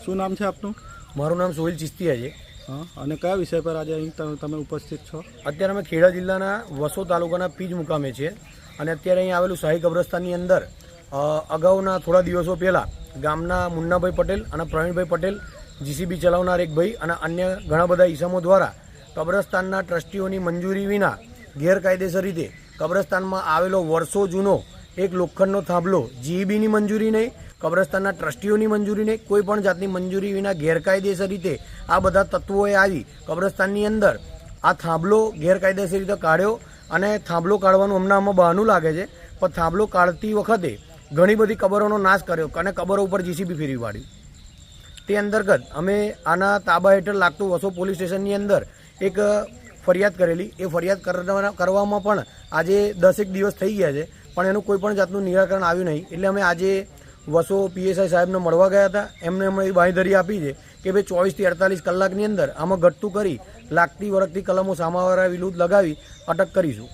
શું નામ છે આપનું? મારું નામ સોહિલ ચિસ્તિયા છે. હા, અને કયા વિષય પર આજે અહીં તમે ઉપસ્થિત છો? અત્યારે અમે ખેડા જિલ્લાના વસો તાલુકાના પીજ મુકામે છીએ અને અત્યારે અહીં આવેલું શાહી કબ્રસ્તાનની અંદર અગાઉના થોડા દિવસો પહેલાં ગામના મુન્નાભાઈ પટેલ અને પ્રવીણભાઈ પટેલ જીસીબી ચલાવનાર એક ભાઈ અને અન્ય ઘણા બધા ઈસમો દ્વારા કબ્રસ્તાનના ટ્રસ્ટીઓની મંજૂરી વિના ગેરકાયદેસર રીતે કબ્રસ્તાનમાં આવેલો વર્ષો જૂનો એક લોખંડનો થાંભલો જીઈબીની મંજૂરી નહીં, કબ્રસ્તાનના ટ્રસ્ટીઓની મંજૂરી નહીં, કોઈ પણ જાતની મંજૂરી વિના ગેરકાયદેસર રીતે આ બધા તત્વોએ આવી કબ્રસ્તાનની અંદર આ થાંભલો ગેરકાયદેસર રીતે કાઢ્યો અને થાંભલો કાઢવાનું હમણાં આમાં બહાનું લાગે છે, પણ થાંભલો કાઢતી વખતે ઘણી બધી કબરોનો નાશ કર્યો અને કબરો ઉપર જીસીબી ફેરવી પાડ્યું. તે અંતર્ગત અમે આના તાબા હેઠળ લાગતું વસો પોલીસ સ્ટેશનની અંદર એક ફરિયાદ કરેલી. એ ફરિયાદ કરવામાં પણ આજે 10 દિવસ થઈ ગયા છે, પણ એનું કોઈ પણ જાતનું નિરાકરણ આવ્યું નહીં. એટલે અમે આજે વસો પીએસઆઈ સાહેબને મળવા ગયા હતા. એમને અમે એ બાંયધરી આપી છે કે ભાઈ 24 થી 48 કલાકની અંદર આમાં ઘટતું કરી લાગતી વળગતી કલમો સામાવાળા વિરુદ્ધ લગાવી અટક કરીશું.